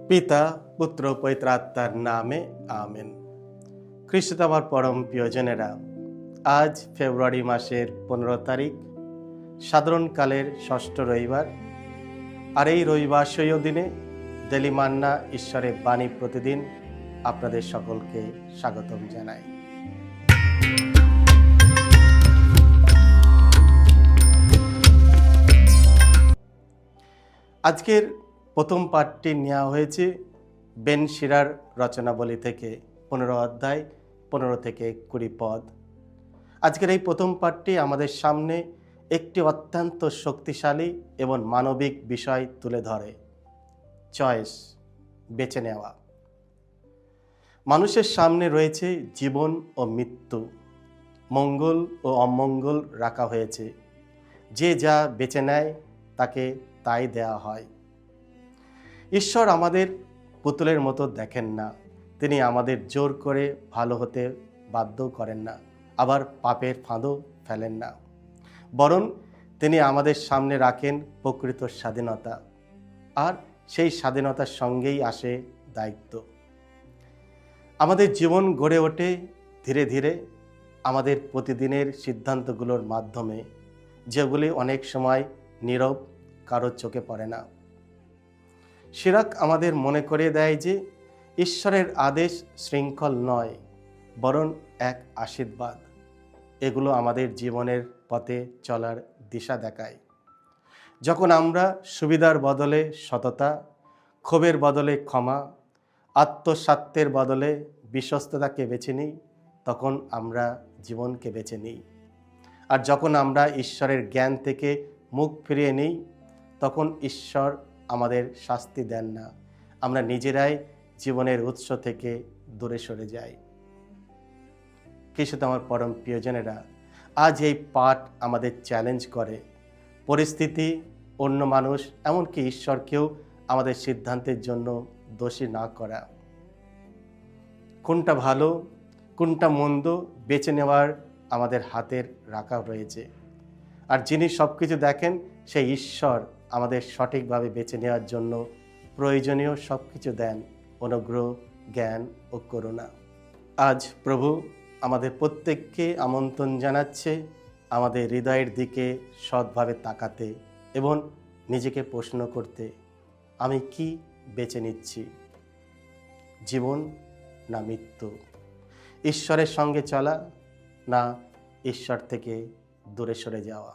পিতা পুত্র পবিত্র আত্মার নামে আমেন। খ্রিস্ট আমার পরম প্রিয়জনেরা, আজ ফেব্রুয়ারি মাসের 15 তারিখ, সাধারণকালের ষষ্ঠ রবিবার। আর এই রবিবাসীয় দিনে ডেলি মান্না ঈশ্বরের বাণী প্রতিদিন আপনাদের সকলকে স্বাগতম জানাই। আজকের প্রথম পাঠটি নেওয়া হয়েছে বেন শিরার রচনাবলী থেকে 15 অধ্যায় 15 থেকে 20 পদ। আজকের এই প্রথম পাঠটি আমাদের সামনে একটি অত্যন্ত শক্তিশালী এবং মানবিক বিষয় তুলে ধরে, চয়েস, বেছে নেওয়া। মানুষের সামনে রয়েছে জীবন ও মৃত্যু, মঙ্গল ও অমঙ্গল রাখা হয়েছে। যে যা বেছে নেয় তাকে তাই দেয়া হয়। ঈশ্বর আমাদের পুতুলের মতো দেখেন না। তিনি আমাদের জোর করে ভালো হতে বাধ্য করেন না, আবার পাপের ফাঁদও ফেলেন না। বরং তিনি আমাদের সামনে রাখেন প্রকৃত স্বাধীনতা, আর সেই স্বাধীনতার সঙ্গেই আসে দায়িত্ব। আমাদের জীবন গড়ে ওঠে ধীরে ধীরে আমাদের প্রতিদিনের সিদ্ধান্তগুলোর মাধ্যমে, যেগুলি অনেক সময় নীরব, কারোর চোখে পড়ে না। শিরাক আমাদের মনে করিয়ে দেয় যে ঈশ্বরের আদেশ শৃঙ্খল নয়, বরং এক আশীর্বাদ। এগুলো আমাদের জীবনের পথে চলার দিশা দেখায়। যখন আমরা সুবিধার বদলে সততা, ক্ষোভের বদলে ক্ষমা, আত্মস্বার্থের বদলে বিশ্বস্ততাকে বেছে নিই, তখন আমরা জীবনকে বেছে নিই। আর যখন আমরা ঈশ্বরের জ্ঞান থেকে মুখ ফিরিয়ে নিই, তখন ঈশ্বর আমাদের শাস্তি দেন না, আমরা নিজেরাই জীবনের উৎস থেকে দূরে সরে যাই। খ্রিস্ট আমার পরম প্রিয়জনেরা, আজ এই পাঠ আমাদের চ্যালেঞ্জ করে পরিস্থিতি, অন্য মানুষ, এমনকি ঈশ্বরকেও আমাদের সিদ্ধান্তের জন্য দোষী না করা। কোনটা ভালো কোনটা মন্দ বেছে নেওয়ার আমাদের হাতের রাখা রয়েছে। আর যিনি সব কিছু দেখেন সেই ঈশ্বর আমাদের সঠিকভাবে বেছে নেওয়ার জন্য প্রয়োজনীয় সব কিছু দেন, অনুগ্রহ, জ্ঞান ও করুণা। আজ প্রভু আমাদের প্রত্যেককে আমন্ত্রণ জানাচ্ছে আমাদের হৃদয়ের দিকে সৎভাবে তাকাতে এবং নিজেকে প্রশ্ন করতে, আমি কি বেছে নিচ্ছি, জীবন না মৃত্যু, ঈশ্বরের সঙ্গে চলা না ঈশ্বর থেকে দূরে সরে যাওয়া।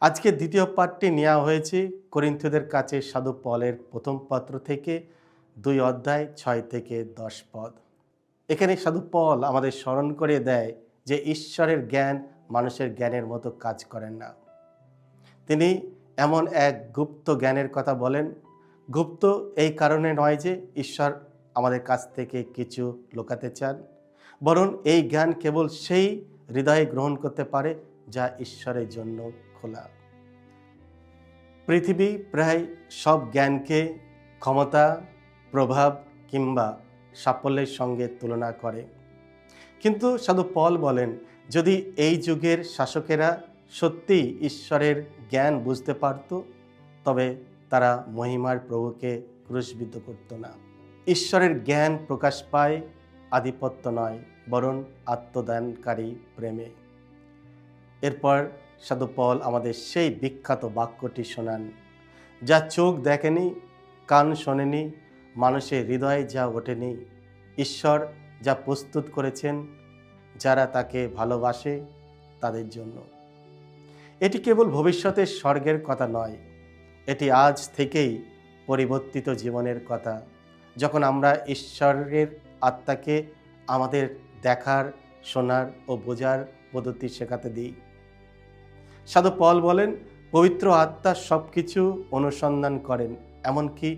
আজকে দ্বিতীয় পাঠটি নেওয়া হয়েছে করিন্থীয়দের কাছে সাধু পলের প্রথম পত্র থেকে 2 অধ্যায় 6 থেকে 10 পদ। এখানে সাধু পল আমাদের স্মরণ করে দেয় যে ঈশ্বরের জ্ঞান মানুষের জ্ঞানের মতো কাজ করেন না। তিনি এমন এক গুপ্ত জ্ঞানের কথা বলেন। গুপ্ত এই কারণে নয় যে ঈশ্বর আমাদের কাছ থেকে কিছু লুকাতে চান, বরং এই জ্ঞান কেবল সেই হৃদয়ে গ্রহণ করতে পারে যা ঈশ্বরের জন্য খোলা। পৃথিবী প্রায় সব জ্ঞানকে ক্ষমতা, প্রভাব কিংবা সাফল্যের সঙ্গে তুলনা করে। কিন্তু সাধু পল বলেন, যদি এই যুগের শাসকেরা সত্যি ঈশ্বরের জ্ঞান বুঝতে পারত, তবে তারা মহিমার প্রভুকে ক্রুশবিদ্ধ করত না। ঈশ্বরের জ্ঞান প্রকাশ পায় আধিপত্য নয়, বরং আত্মদানকারী প্রেমে। এরপর সাধু পল আমাদের সেই বিখ্যাত বাক্যটি শোনান, যা চোখ দেখেনি, কান শোনেনি, মানুষের হৃদয়ে যা ওঠেনি, ঈশ্বর যা প্রস্তুত করেছেন যারা তাকে ভালোবাসে তাদের জন্য। এটি কেবল ভবিষ্যতের স্বর্গের কথা নয়, এটি আজ থেকেই পরিবর্তিত জীবনের কথা, যখন আমরা ঈশ্বরের আত্মাকে আমাদের দেখার, শোনার ও বোঝার পদ্ধতি শেখাতে দিই। সাধু পল বলেন, পবিত্র আত্মা সব কিছু অনুসন্ধান করেন, এমনকি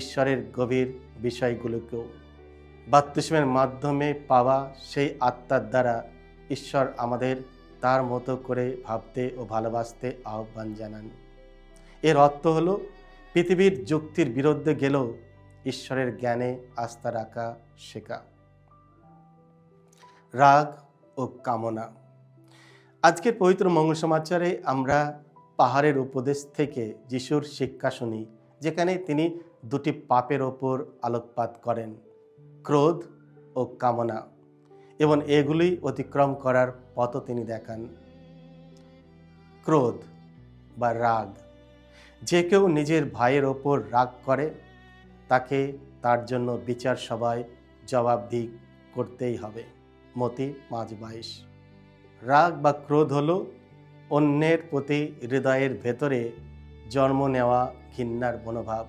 ঈশ্বরের গভীর বিষয়গুলোকেও। বাপ্তিস্মের মাধ্যমে পাওয়া সেই আত্মার দ্বারা ঈশ্বর আমাদের তার মতো করে ভাবতে ও ভালোবাসতে আহ্বান জানান। এর অর্থ হলো পৃথিবীর যুক্তির বিরুদ্ধে গেলেও ঈশ্বরের জ্ঞানে আস্থা রাখা শেখা। রাগ ও কামনা। আজকের পবিত্র মঙ্গল সমাচারে আমরা পাহাড়ের উপদেশ থেকে যিশুর শিক্ষা শুনি যেখানে তিনি দুটি পাপের ওপর আলোকপাত করেন, ক্রোধ ও কামনা, এবং এগুলি অতিক্রম করার পথও তিনি দেখান। ক্রোধ বা রাগ, যে কেউ নিজের ভাইয়ের ওপর রাগ করে তাকে তার জন্য বিচার সভায় জবাবদিহি করতেই হবে। মতি 5:22। রাগ বা ক্রোধ হলো অন্যের প্রতি হৃদয়ের ভেতরে জন্ম নেওয়া ঘৃণার মনোভাব।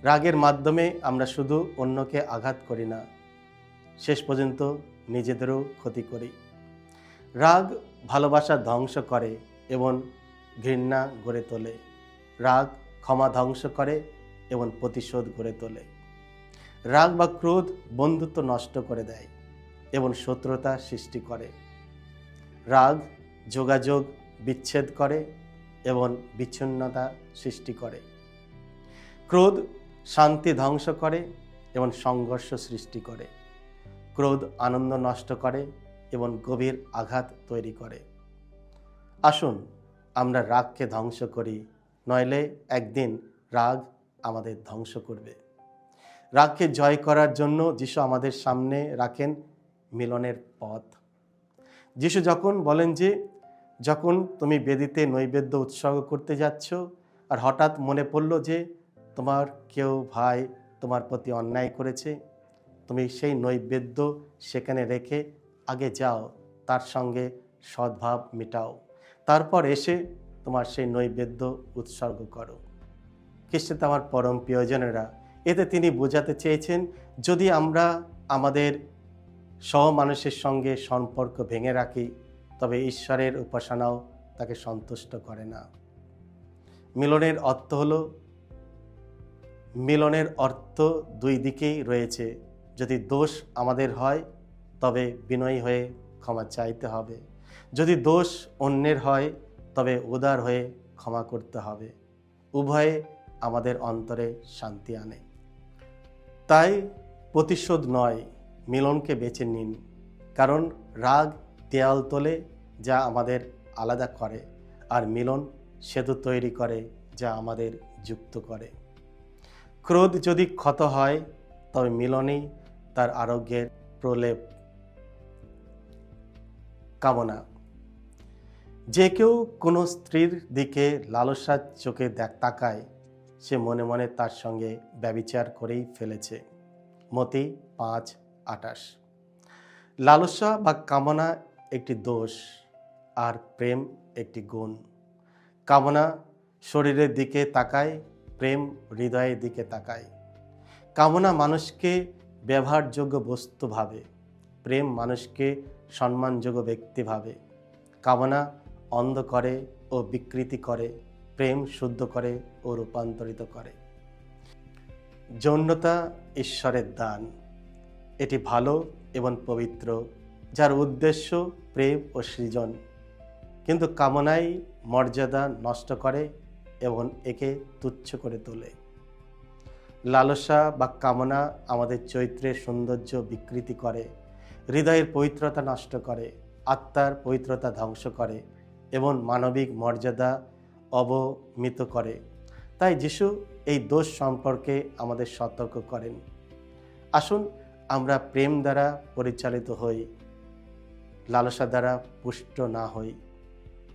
রাগের মাধ্যমে আমরা শুধু অন্যকে আঘাত করি না, শেষ পর্যন্ত নিজেদেরও ক্ষতি করি। রাগ ভালোবাসা ধ্বংস করে এবং ঘৃণা গড়ে তোলে। রাগ ক্ষমা ধ্বংস করে এবং প্রতিশোধ গড়ে তোলে। রাগ বা ক্রোধ বন্ধুত্ব নষ্ট করে দেয় এবং শত্রুতা সৃষ্টি করে। রাগ যোগাযোগ বিচ্ছেদ করে এবং বিচ্ছিন্নতা সৃষ্টি করে। ক্রোধ শান্তি ধ্বংস করে এবং সংঘর্ষ সৃষ্টি করে। ক্রোধ আনন্দ নষ্ট করে এবং গভীর আঘাত তৈরি করে। আসুন আমরা রাগকে ধ্বংস করি, নইলে একদিন রাগ আমাদের ধ্বংস করবে। রাগকে জয় করার জন্য যিশু আমাদের সামনে রাখেন মিলনের পথ। যিশু যখন বলেন যে, যখন তুমি বেদিতে নৈবেদ্য উৎসর্গ করতে যাচ্ছ আর হঠাৎ মনে পড়ল যে তোমার কেউ ভাই তোমার প্রতি অন্যায় করেছে, তুমি সেই নৈবেদ্য সেখানে রেখে আগে যাও, তার সঙ্গে সদ্ভাব মিটাও, তারপর এসে তোমার সেই নৈবেদ্য উৎসর্গ করো। খ্রিস্টে আমার পরম প্রিয়জনেরা, এতে তিনি বোঝাতে চেয়েছেন, যদি আমরা আমাদের সহমানুষের সঙ্গে সম্পর্ক ভেঙে রাখি, তবে ঈশ্বরের উপাসনাও তাকে সন্তুষ্ট করে না। মিলনের অর্থ দুই দিকেই রয়েছে। যদি দোষ আমাদের হয় তবে বিনয়ী হয়ে ক্ষমা চাইতে হবে। যদি দোষ অন্যের হয় তবে উদার হয়ে ক্ষমা করতে হবে। উভয়ে আমাদের অন্তরে শান্তি আনে। তাই প্রতিশোধ নয়, মিলনকে বেছে নিন। কারণ রাগ দেয়াল তোলে যা আমাদের আলাদা করে, আর মিলন সেতু তৈরি করে যা আমাদের যুক্ত করে। ক্রোধ যদি ক্ষত হয় তবে মিলনই তার আরোগ্যের প্রলেপ। কামনা, যে কেউ কোনো স্ত্রীর দিকে লালসার চোখে তাকায়, সে মনে মনে তার সঙ্গে ব্যভিচার করেই ফেলেছে। মতি 5:28। লালসা বা কামনা একটি দোষ, আর প্রেম একটি গুণ। কামনা শরীরের দিকে তাকায়, প্রেম হৃদয়ের দিকে তাকায়। কামনা মানুষকে ব্যবহারযোগ্য বস্তু ভাবে, প্রেম মানুষকে সম্মানযোগ্য ব্যক্তি ভাবে। কামনা অন্ধ করে ও বিকৃতি করে, প্রেম শুদ্ধ করে ও রূপান্তরিত করে। যৌনতা ঈশ্বরের দান, এটি ভালো এবং পবিত্র, যার উদ্দেশ্য প্রেম ও সৃজন। কিন্তু কামনাই মর্যাদা নষ্ট করে এবং একে তুচ্ছ করে তোলে। লালসা বা কামনা আমাদের চরিত্রের সৌন্দর্য বিকৃতি করে, হৃদয়ের পবিত্রতা নষ্ট করে, আত্মার পবিত্রতা ধ্বংস করে এবং মানবিক মর্যাদা অবমিত করে। তাই যিশু এই দোষ সম্পর্কে আমাদের সতর্ক করেন। আসুন আমরা প্রেম দ্বারা পরিচালিত হই, লালসা দ্বারা পুষ্ট না হই।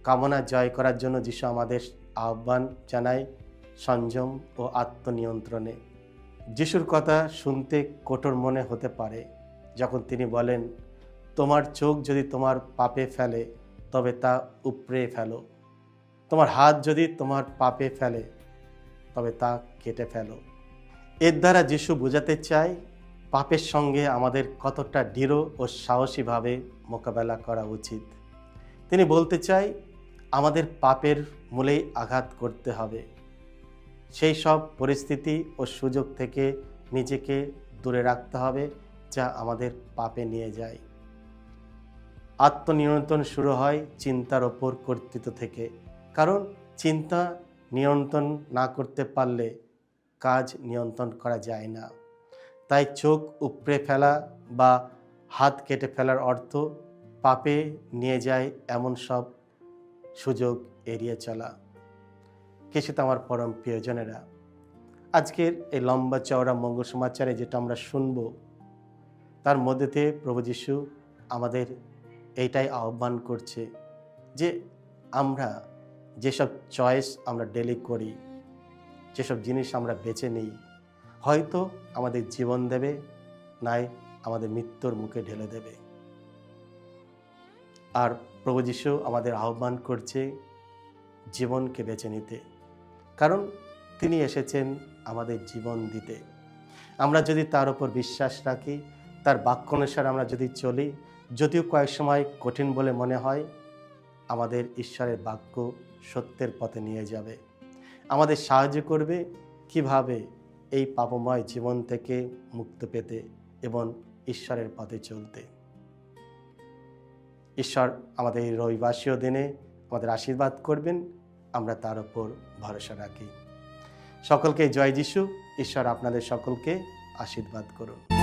কামনা জয় করার জন্য যিশু আমাদের আহ্বান জানায় সংযম ও আত্মনিয়ন্ত্রণে। যিশুর কথা শুনতে কঠোর মনে হতে পারে যখন তিনি বলেন, তোমার চোখ যদি তোমার পাপে ফেলে তবে তা উপড়ে ফেলো, তোমার হাত যদি তোমার পাপে ফেলে তবে তা কেটে ফেলো। এর দ্বারা যিশু বোঝাতে চায় পাপের সঙ্গে আমাদের কতটা দৃঢ় ও সাহসীভাবে মোকাবেলা করা উচিত। তিনি বলতে চাই আমাদের পাপের মূলেই আঘাত করতে হবে, সেই সব পরিস্থিতি ও সুযোগ থেকে নিজেকে দূরে রাখতে হবে যা আমাদের পাপে নিয়ে যায়। আত্মনিয়ন্ত্রণ শুরু হয় চিন্তার ওপর কর্তৃত্ব থেকে, কারণ চিন্তা নিয়ন্ত্রণ না করতে পারলে কাজ নিয়ন্ত্রণ করা যায় না। তাই চোখ উপড়ে ফেলা বা হাত কেটে ফেলার অর্থ পাপে নিয়ে যায় এমন সব সুযোগ এড়িয়ে চলা। কিছু তো আমার পরম প্রিয়জনেরা, আজকের এই লম্বা চওড়া মঙ্গল সমাচারে যেটা আমরা শুনব, তার মধ্যেতে প্রভু যীশু আমাদের এইটাই আহ্বান করছে যে আমরা যেসব চয়েস আমরা ডেলি করি, যেসব জিনিস আমরা বেছে নিই, হয়তো আমাদের জীবন দেবে, নাই আমাদের মৃত্যুর মুখে ঢেলে দেবে। আর প্রভু যীশু আমাদের আহ্বান করছে জীবনকে বেছে নিতে, কারণ তিনি এসেছেন আমাদের জীবন দিতে। আমরা যদি তার উপর বিশ্বাস রাখি, তার বাক্য অনুসারে আমরা যদি চলি, যদিও কয়েক সময় কঠিন বলে মনে হয়, আমাদের ঈশ্বরের বাক্য সত্যের পথে নিয়ে যাবে, আমাদের সাহায্য করবে কিভাবে এই পাপময় জীবন থেকে মুক্ত পেতে এবং ঈশ্বরের পথে চলতে। ঈশ্বর আমাদের এই রবিবাসীয় দিনে আমাদের আশীর্বাদ করবেন, আমরা তার উপর ভরসা রাখি। সকলকে জয় যিশু। ঈশ্বর আপনাদের সকলকে আশীর্বাদ করুন।